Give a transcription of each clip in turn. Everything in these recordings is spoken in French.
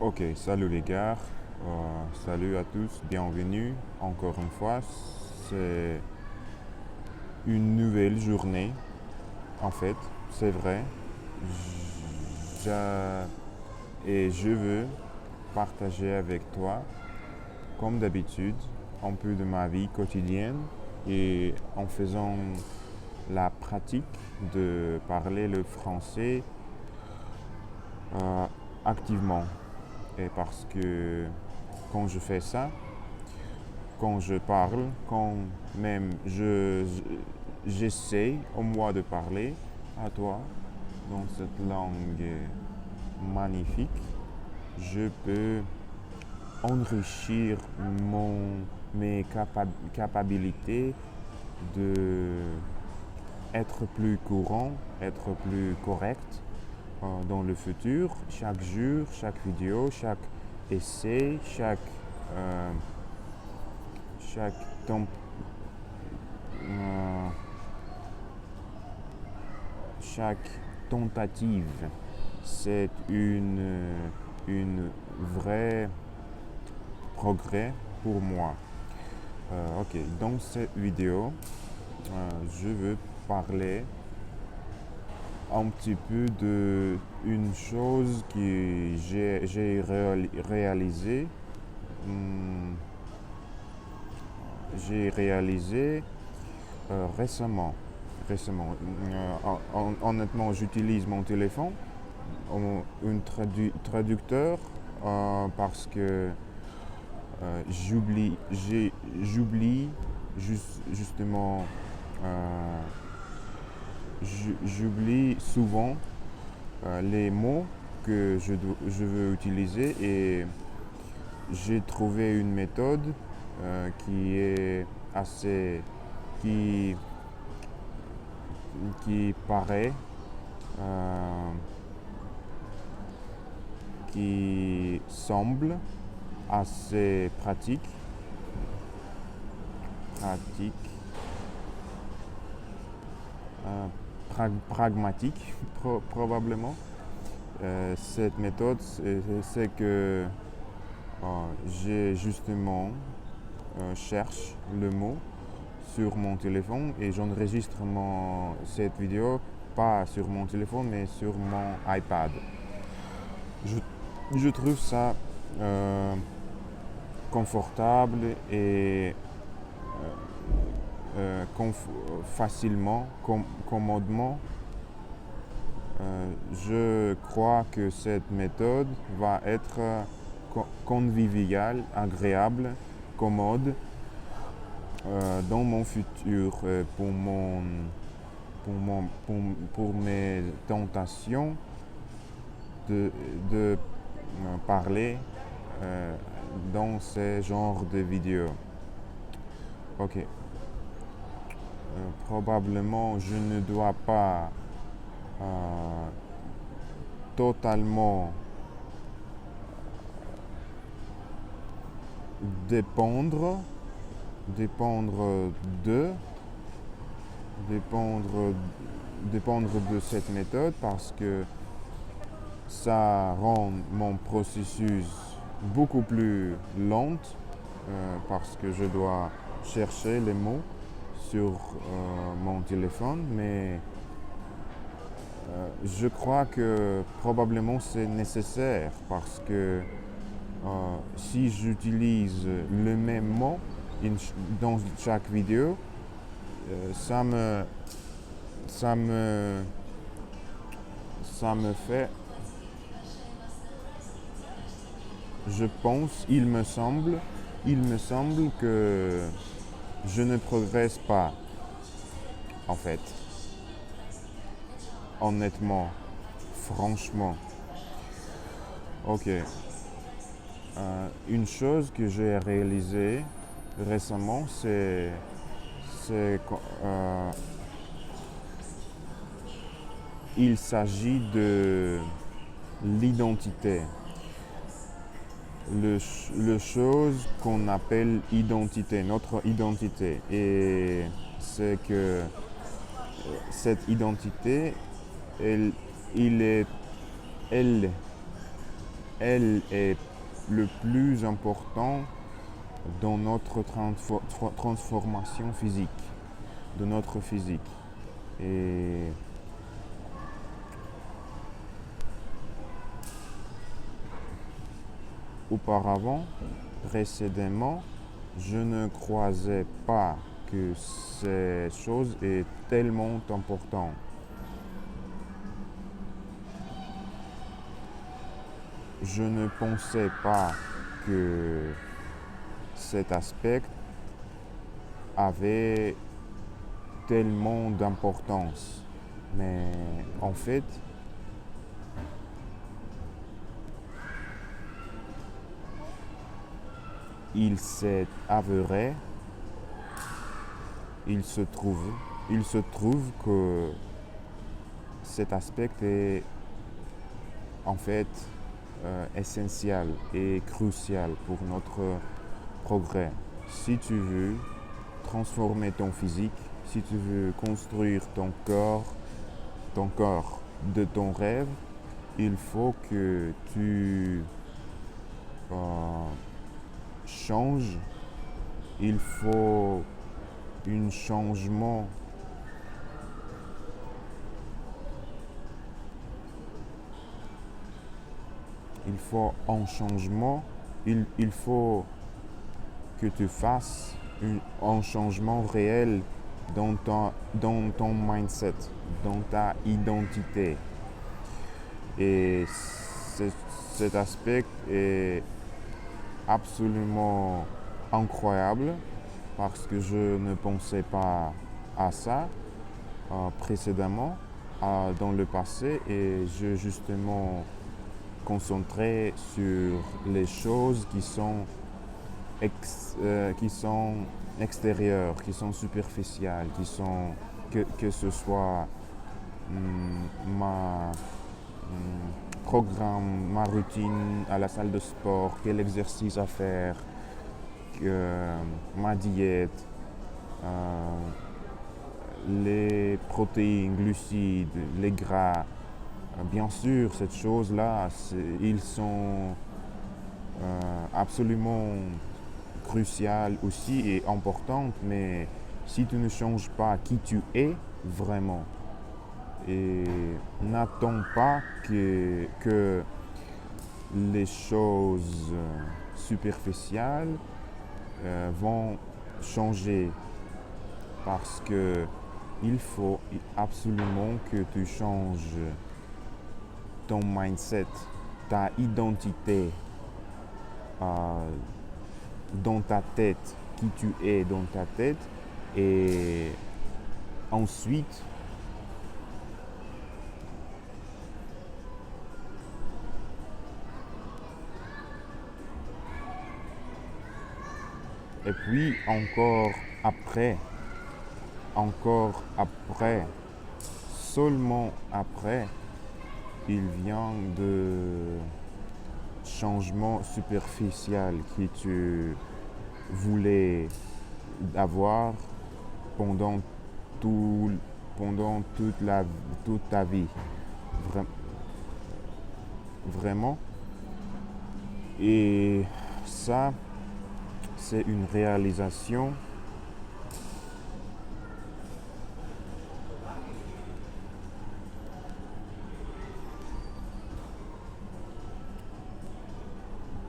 Ok, salut les gars, salut à tous, bienvenue encore une fois. C'est une nouvelle journée, en fait, c'est vrai. J'a- Et je veux partager avec toi, comme d'habitude, un peu de ma vie quotidienne et en faisant la pratique de parler le français euh, activement. Et parce que quand je fais ça, quand je parle, quand même j'essaie au moins de parler à toi dans cette langue magnifique, je peux enrichir mes capacités de être plus courant, être plus correct dans le futur, chaque jour, chaque vidéo, chaque essai, euh, chaque temps, euh, chaque tentative, c'est une vraie progrès pour moi. Ok, dans cette vidéo, je veux parler un petit peu de une chose que hum, j'ai réalisé récemment. Récemment. Honnêtement, j'utilise mon téléphone, un traducteur, parce que j'oublie justement, euh, j'oublie souvent les mots que je veux utiliser et j'ai trouvé une méthode qui est assez, qui, qui paraît, euh, qui semble assez pratique, pragmatique probablement. Cette méthode, c'est que j'ai justement cherche le mot sur mon téléphone et j'enregistre cette vidéo pas sur mon téléphone mais sur mon iPad. Je, je trouve ça euh, confortable et facilement, commodement. Je crois que cette méthode va être conviviale, agréable, commode dans mon futur pour mes tentations de, de parler dans ce genre de vidéos. Ok. Probablement, je ne dois pas totalement dépendre, dépendre de, dépendre, dépendre de cette méthode parce que ça rend mon processus beaucoup plus lent parce que je dois chercher les mots sur mon téléphone, mais je crois que probablement c'est nécessaire parce que si j'utilise le même mot dans chaque vidéo, ça me, ça me, ça me fait, je pense, il me semble que je ne progresse pas, en fait, honnêtement, franchement. Ok. Une chose que j'ai réalisée récemment, c'est il s'agit de l'identité. Le chose qu'on appelle identité, notre identité. Et c'est que cette identité, elle, il est, elle elle est le plus important dans notre transformation physique, de notre physique. Et auparavant, précédemment, je ne croisais pas que ces choses est tellement importantes. Je ne pensais pas que cet aspect avait tellement d'importance. Mais en fait, il s'est avéré, il se trouve que cet aspect est en fait essentiel et crucial pour notre progrès. Si tu veux transformer ton physique, si tu veux construire ton corps de ton rêve, il faut que tu changes. Il faut un changement. Il faut un changement. Il faut que tu fasses un changement réel dans ton mindset, dans ta identité. Et cet aspect est absolument incroyable parce que je ne pensais pas à ça précédemment dans le passé et je justement concentré sur les choses qui sont extérieures, qui sont superficielles, que ce soit ma programme, ma routine à la salle de sport, quel exercice à faire, ma diète, les protéines, glucides, les gras. Bien sûr, cette chose-là, ils sont absolument cruciales aussi et importantes, mais si tu ne changes pas qui tu es vraiment, et n'attends pas que les choses superficielles vont changer parce que il faut absolument que tu changes ton mindset, ta identité dans ta tête, qui tu es dans ta tête et ensuite et puis encore après, seulement après, il vient de changement superficiel que tu voulais avoir pendant, pendant toute ta vie. Vraiment. Et ça, c'est une réalisation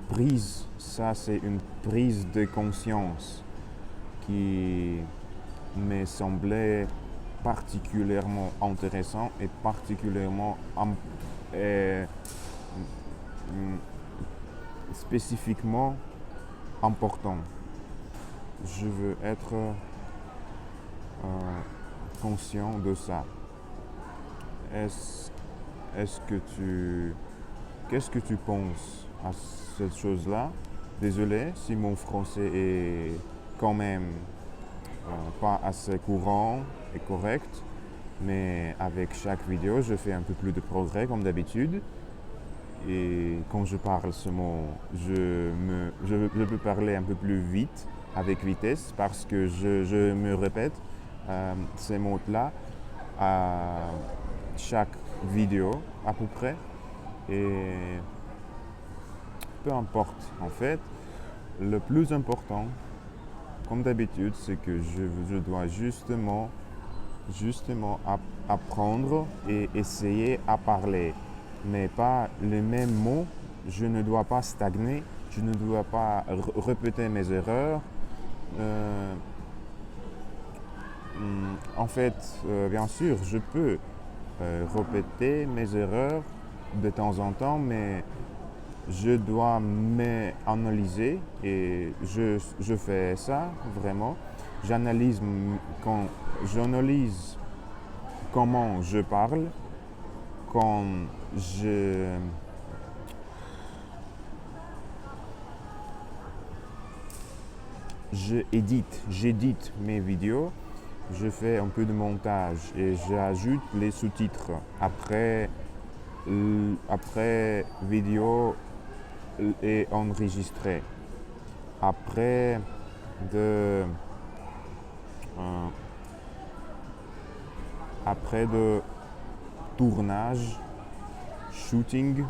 prise. Ça, c'est une prise de conscience qui me semblait particulièrement intéressant et particulièrement spécifiquement important. Je veux être conscient de ça. Qu'est-ce que tu penses à cette chose-là? Désolé si mon français est quand même pas assez courant et correct, mais avec chaque vidéo, je fais un peu plus de progrès comme d'habitude. Et quand je parle ce mot, je peux parler un peu plus vite, avec vitesse, parce que je me répète ces mots-là à chaque vidéo à peu près. Et peu importe en fait. Le plus important, comme d'habitude, c'est que je dois justement apprendre et essayer à parler, mais pas les mêmes mots. Je ne dois pas stagner, je ne dois pas répéter mes erreurs. Euh, En fait, bien sûr, je peux répéter mes erreurs de temps en temps, mais je dois m'analyser et je fais ça vraiment. J'analyse quand j'analyse comment je parle, quand je j'édite mes vidéos, je fais un peu de montage et j'ajoute les sous-titres après vidéo est enregistrée. Après de euh, après de tournage, shooting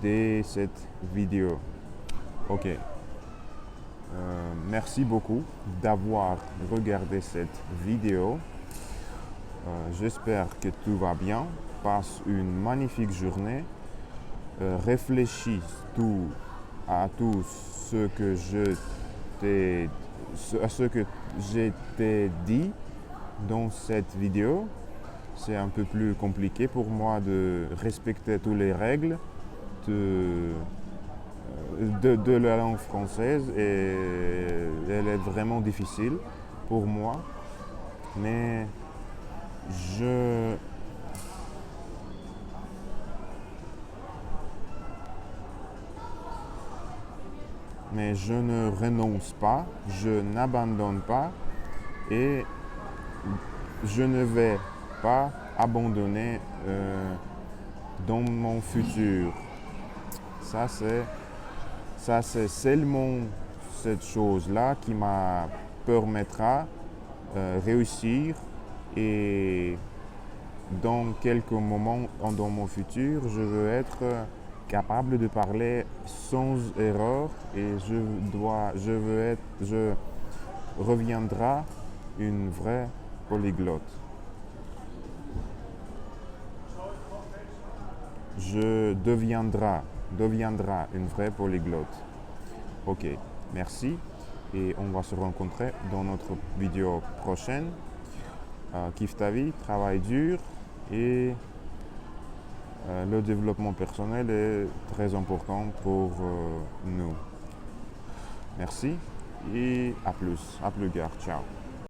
de cette vidéo. Ok. Merci beaucoup d'avoir regardé cette vidéo. J'espère que tout va bien. Passe une magnifique journée. Réfléchis à tout ce que je t'ai dit dans cette vidéo. C'est un peu plus compliqué pour moi de respecter toutes les règles de la langue française et elle est vraiment difficile pour moi. Mais je ne renonce pas, je n'abandonne pas et je ne vais pas abandonner dans mon futur. Ça c'est seulement cette chose-là qui m'a permettra réussir et dans quelques moments dans mon futur, je veux être capable de parler sans erreur et je reviendrai une vraie polyglotte. Je deviendra une vraie polyglotte. Ok, merci et on va se rencontrer dans notre vidéo prochaine. Kiffe ta vie, travaille dur et le développement personnel est très important pour nous. Merci et à plus gars, ciao.